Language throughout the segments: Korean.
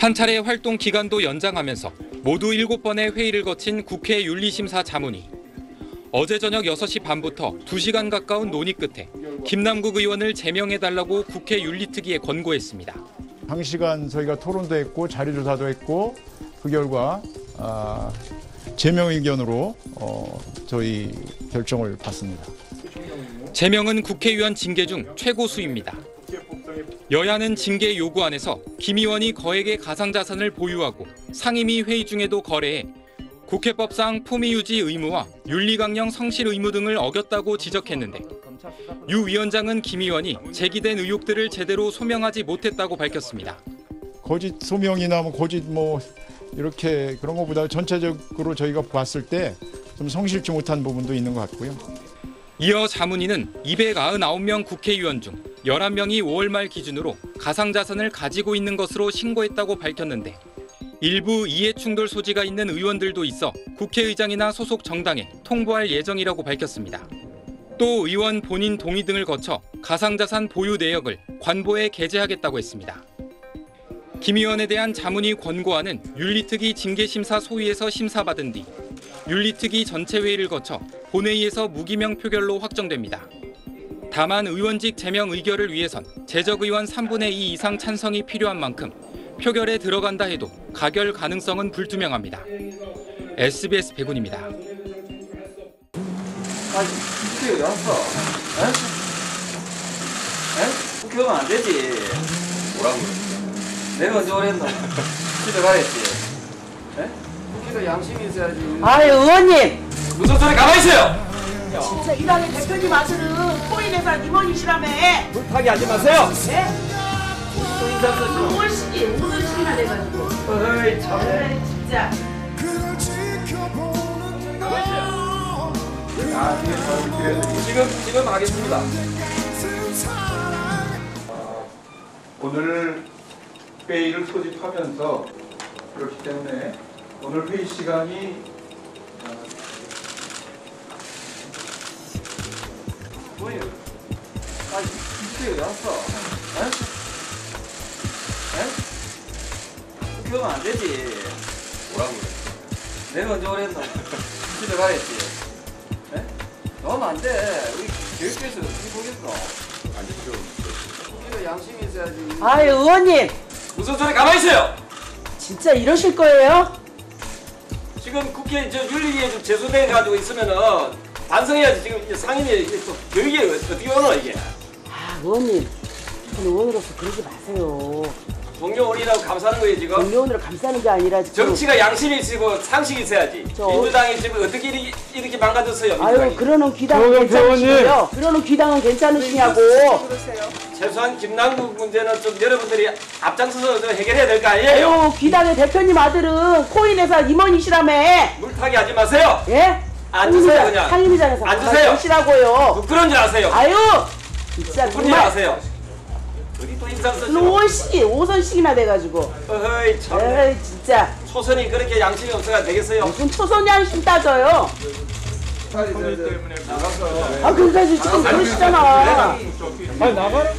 한 차례 활동 기간도 연장하면서 모두 7번의 회의를 거친 국회 윤리심사 자문위. 어제 저녁 6시 반부터 2시간 가까운 논의 끝에 김남국 의원을 제명해달라고 국회 윤리특위에 권고했습니다. 장시간 저희가 토론도 했고 자료조사도 했고 그 결과 제명 의견으로 저희 결정을 받습니다. 제명은 국회의원 징계 중 최고수입니다. 여야는 징계 요구안에서 김 의원이 거액의 가상자산을 보유하고 상임위 회의 중에도 거래해 국회법상 품위유지 의무와 윤리강령 성실 의무 등을 어겼다고 지적했는데 유 위원장은 김 의원이 제기된 의혹들을 제대로 소명하지 못했다고 밝혔습니다. 거짓 소명이나 거짓 이렇게 그런 것보다 전체적으로 저희가 봤을 때 좀 성실치 못한 부분도 있는 것 같고요. 이어 자문위는 299명 국회의원 중 11명이 5월 말 기준으로 가상자산을 가지고 있는 것으로 신고했다고 밝혔는데 일부 이해충돌 소지가 있는 의원들도 있어 국회의장이나 소속 정당에 통보할 예정이라고 밝혔습니다. 또 의원 본인 동의 등을 거쳐 가상자산 보유 내역을 관보에 게재하겠다고 했습니다. 김 의원에 대한 자문위 권고안은 윤리특위 징계심사 소위에서 심사받은 뒤 윤리특위 전체 회의를 거쳐 본회의에서 무기명 표결로 확정됩니다. 다만 의원직 제명 의결을 위해선 재적의원 3분의 2 이상 찬성이 필요한 만큼 표결에 들어간다 해도 가결 가능성은 불투명합니다. SBS 백운입니다. 국회 어디 왔어? 국회 오면 안 되지. 뭐라고? 내가 언제 오랬노? 집에 가랬지. 국회도 양심이 있어야지. 아유, 의원님! 무슨 소리 가만히 있어요! 진짜 이 당의 대표님 아들은 코인회사 임원이시라며! 물타기 하지 마세요! 예? 또 인사 쓰시오. 5월식이, 5월식이나 돼가지고. 어이, 참. 에이, 진짜. 가만히 있어요. 지금 하겠습니다. 오늘 회의를 소집하면서 그렇기 때문에 오늘 회의 시간이 뭐예요? 아니, 국회 어디 왔어? 국회 오면 안 되지. 뭐라고? 내가 언제 오랬노? 집에 가랬지. 너무 안 돼. 우리 교육부에서 어떻게 보겠어? 안 되죠. 국회도 양심이 있어야지. 아유, 의원님! 무슨 소리 가만히 있어요! 진짜 이러실 거예요? 지금 국회 윤리위에 좀 제소돼 가지고 있으면은 반성해야지. 지금 상임위에 또 교육이 어떻게 오노 이게? 아, 의원님. 전 의원으로서 그러지 마세요. 동료원이라고 감사하는 거예요 지금? 의원으로 감싸는 게 아니라 지금. 정치가 양심이 있고 상식이 있어야지. 민주당이 지금 어떻게 이렇게 망가졌어요? 민주당이. 아유, 그러는 귀당은 괜찮으시고요. 그러는 귀당은 괜찮으시냐고. 최소한 김남국 문제는 좀 여러분들이 앞장서서 좀 해결해야 될 거 아니에요? 아유, 귀당의 대표님 아들은 코인회사 임원이시라며. 물타기 하지 마세요. 예? 앉으세요 그냥. 상임위장에서 앉으세요. 계시라고요. 부끄러운 줄 아세요? 아유, 진짜 부끄러운 줄 정말. 아세요? 어디 또 인상 쓰시고. 5월식이 5선식이나 돼가지고. 어허이 참. 에이, 진짜. 초선이 그렇게 양심이 없어야 되겠어요? 무슨 초선 양심 따져요? 아, 그러니까 지금 그러시잖아.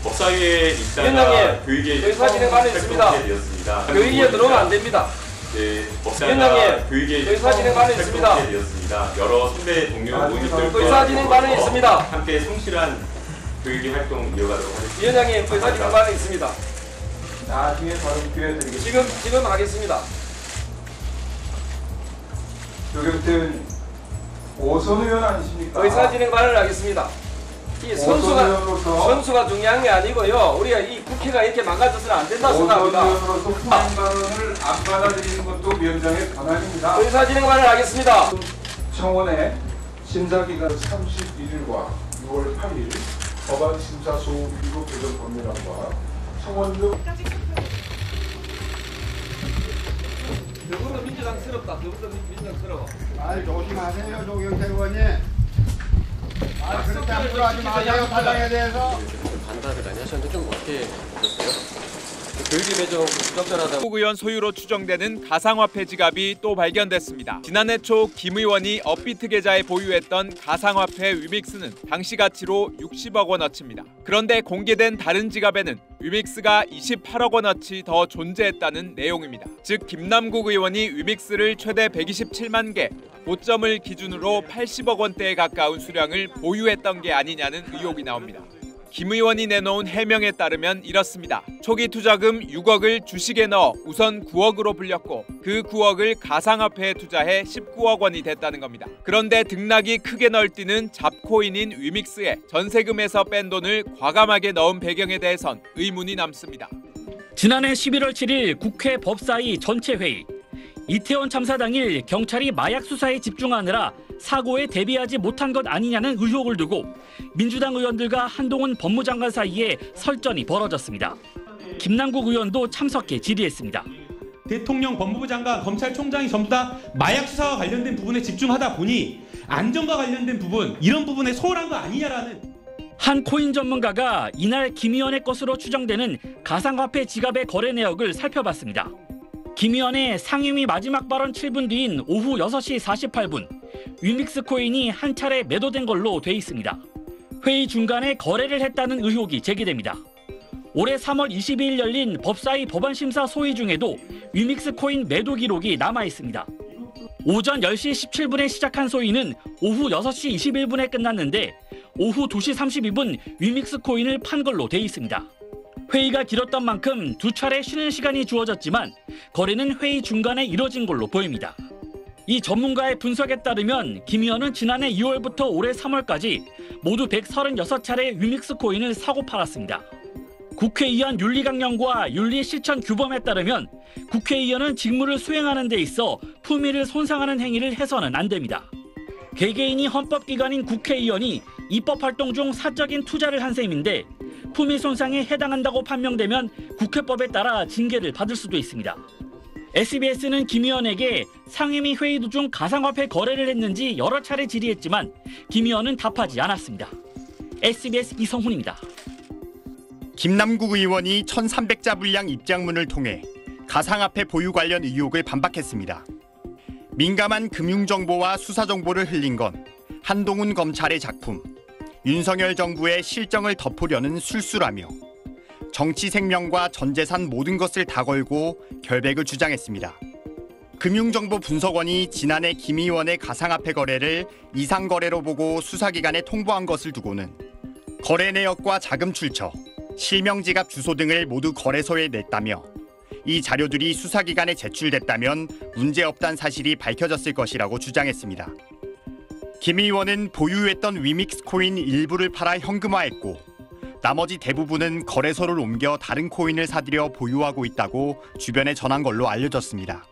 법사위에 있다가 위원장님, 교육에 저희 사진에 많이 있습니다. 되었습니다. 교육에 들어오면 안 됩니다. 네, 위원장님, 법사위가 교육에 저희 사진에 많이 있습니다. 되었습니다. 여러 선배 동료 저희 의원들과 사진에 많이 있습니다. 함께 성실한 교육의 활동 이어가도록 하겠습니다. 위원장님, 저희 사진에 많이 있습니다. 나중에 바로 기회드리겠습니다. 지금 하겠습니다. 조경태 오선 의원 아니십니까? 의사 진행반을 하겠습니다. 이 선수가 중요한 게 아니고요. 우리가 이 국회가 이렇게 망가져서는 안 된다 오선 생각합니다. 의원으로서 후한 발언을 안 받아들이는 것도 위원장의 권한입니다. 의사 진행반을 하겠습니다. 청원의 심사기간 31일과 6월 8일 법안 심사 소급 개정 법률안과 청원 등 그분도 민주당스럽다. 그분도 민주당스러워. 아이 조심하세요 조경태 의원님. 아 그렇게 함부로 하지 마세요 사장에 대해서. 반발을 많이 하셨는데 좀 어떻게 보셨어요? 교육이 매정 부적절하다고. 국 의원 소유로 추정되는 가상화폐 지갑이 또 발견됐습니다. 지난해 초 김 의원이 업비트 계좌에 보유했던 가상화폐 위믹스는 당시 가치로 60억 원어치입니다. 그런데 공개된 다른 지갑에는 위믹스가 28억 원어치 더 존재했다는 내용입니다. 즉 김남국 의원이 위믹스를 최대 127만 개, 고점을 기준으로 80억 원대에 가까운 수량을 보유했던 게 아니냐는 의혹이 나옵니다. 김 의원이 내놓은 해명에 따르면 이렇습니다. 초기 투자금 6억을 주식에 넣어 우선 9억으로 불렸고 그 9억을 가상화폐에 투자해 19억 원이 됐다는 겁니다. 그런데 등락이 크게 널뛰는 잡코인인 위믹스에 전세금에서 뺀 돈을 과감하게 넣은 배경에 대해선 의문이 남습니다. 지난해 11월 7일 국회 법사위 전체 회의. 이태원 참사 당일 경찰이 마약 수사에 집중하느라 사고에 대비하지 못한 것 아니냐는 의혹을 두고 민주당 의원들과 한동훈 법무장관 사이에 설전이 벌어졌습니다. 김남국 의원도 참석해 질의했습니다. 대통령, 법무부 장관, 검찰총장이 전부 다 마약 수사와 관련된 부분에 집중하다 보니 안전과 관련된 부분, 이런 부분에 소홀한 거 아니냐라는. 한 코인 전문가가 이날 김 의원의 것으로 추정되는 가상화폐 지갑의 거래 내역을 살펴봤습니다. 김 의원의 상임위 마지막 발언 7분 뒤인 오후 6시 48분 위믹스 코인이 한 차례 매도된 걸로 돼 있습니다. 회의 중간에 거래를 했다는 의혹이 제기됩니다. 올해 3월 22일 열린 법사위 법안심사 소위 중에도 위믹스 코인 매도 기록이 남아 있습니다. 오전 10시 17분에 시작한 소위는 오후 6시 21분에 끝났는데 오후 2시 32분 위믹스 코인을 판 걸로 돼 있습니다. 회의가 길었던 만큼 두 차례 쉬는 시간이 주어졌지만 거래는 회의 중간에 이뤄진 걸로 보입니다. 이 전문가의 분석에 따르면 김 의원은 지난해 2월부터 올해 3월까지 모두 136차례 위믹스 코인을 사고 팔았습니다. 국회의원 윤리강령과 윤리실천규범에 따르면 국회의원은 직무를 수행하는 데 있어 품위를 손상하는 행위를 해서는 안 됩니다. 개개인이 헌법기관인 국회의원이 입법활동 중 사적인 투자를 한 셈인데 품위 손상에 해당한다고 판명되면 국회법에 따라 징계를 받을 수도 있습니다. SBS는 김 의원에게 상임위 회의 도중 가상화폐 거래를 했는지 여러 차례 질의했지만 김 의원은 답하지 않았습니다. SBS 이성훈입니다. 김남국 의원이 1,300자 분량 입장문을 통해 가상화폐 보유 관련 의혹을 반박했습니다. 민감한 금융정보와 수사정보를 흘린 건 한동훈 검찰의 작품, 윤석열 정부의 실정을 덮으려는 술수라며 정치 생명과 전 재산 모든 것을 다 걸고 결백을 주장했습니다. 금융정보분석원이 지난해 김 의원의 가상화폐 거래를 이상거래로 보고 수사기관에 통보한 것을 두고는 거래 내역과 자금 출처, 실명지갑 주소 등을 모두 거래소에 냈다며 이 자료들이 수사기관에 제출됐다면 문제없다는 사실이 밝혀졌을 것이라고 주장했습니다. 김 의원은 보유했던 위믹스 코인 일부를 팔아 현금화했고 나머지 대부분은 거래소를 옮겨 다른 코인을 사들여 보유하고 있다고 주변에 전한 걸로 알려졌습니다.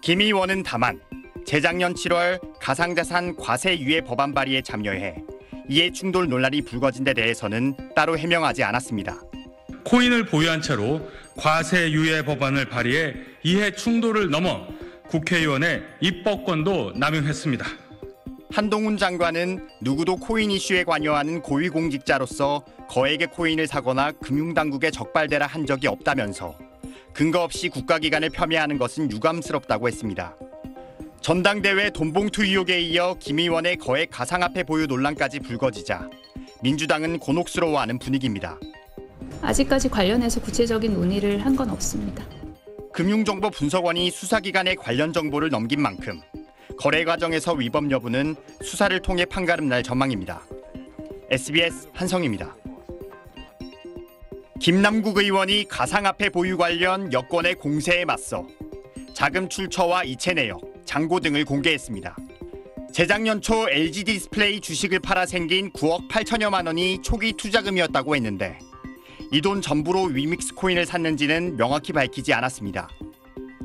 김 의원은 다만 재작년 7월 가상자산 과세유예 법안 발의에 참여해 이해충돌 논란이 불거진 데 대해서는 따로 해명하지 않았습니다. 코인을 보유한 채로 과세유예 법안을 발의해 이해충돌을 넘어 국회의원의 입법권도 남용했습니다. 한동훈 장관은 누구도 코인 이슈에 관여하는 고위공직자로서 거액의 코인을 사거나 금융당국에 적발되라 한 적이 없다면서 근거 없이 국가기관을 폄훼하는 것은 유감스럽다고 했습니다. 전당대회 돈봉투 의혹에 이어 김 의원의 거액 가상화폐 보유 논란까지 불거지자 민주당은 곤혹스러워하는 분위기입니다. 아직까지 관련해서 구체적인 논의를 한 건 없습니다. 금융정보분석원이 수사기관에 관련 정보를 넘긴 만큼 거래 과정에서 위법 여부는 수사를 통해 판가름 날 전망입니다. SBS 한성입니다. 김남국 의원이 가상화폐 보유 관련 여권의 공세에 맞서 자금 출처와 이체 내역, 잔고 등을 공개했습니다. 재작년 초 LG 디스플레이 주식을 팔아 생긴 9억 8천여만 원이 초기 투자금이었다고 했는데 이 돈 전부로 위믹스 코인을 샀는지는 명확히 밝히지 않았습니다.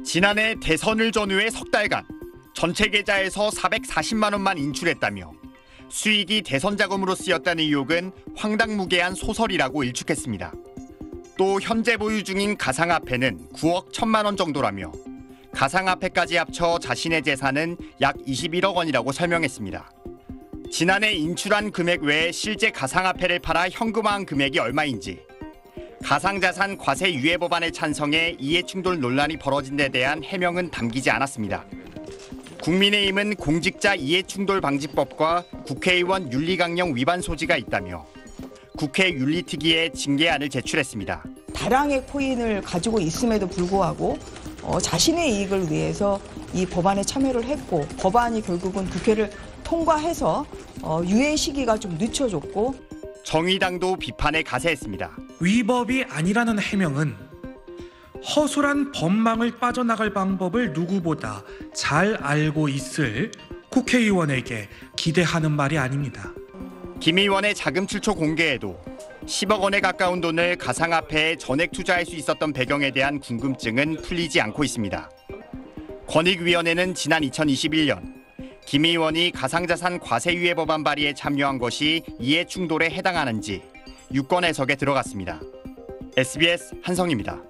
지난해 대선을 전후해 석 달간 전체 계좌에서 440만 원만 인출했다며 수익이 대선 자금으로 쓰였다는 의혹은 황당무계한 소설이라고 일축했습니다. 또 현재 보유 중인 가상화폐는 9억 1천만 원 정도라며 가상화폐까지 합쳐 자신의 재산은 약 21억 원이라고 설명했습니다. 지난해 인출한 금액 외에 실제 가상화폐를 팔아 현금화한 금액이 얼마인지, 가상자산 과세 유예 법안에 찬성해 이해충돌 논란이 벌어진 데 대한 해명은 담기지 않았습니다. 국민의힘은 공직자 이해충돌 방지법과 국회의원 윤리강령 위반 소지가 있다며 국회 윤리특위에 징계안을 제출했습니다. 다량의 코인을 가지고 있음에도 불구하고 자신의 이익을 위해서 이 법안에 참여를 했고 법안이 결국은 국회를 통과해서 유예 시기가 좀 늦춰졌고 정의당도 비판에 가세했습니다. 위법이 아니라는 해명은 허술한 법망을 빠져나갈 방법을 누구보다 잘 알고 있을 국회의원에게 기대하는 말이 아닙니다. 김 의원의 자금 출처 공개에도 10억 원에 가까운 돈을 가상화폐에 전액 투자할 수 있었던 배경에 대한 궁금증은 풀리지 않고 있습니다. 권익위원회는 지난 2021년 김 의원이 가상자산 과세유예 법안 발의에 참여한 것이 이해충돌에 해당하는지 유권 해석에 들어갔습니다. SBS 한성입니다.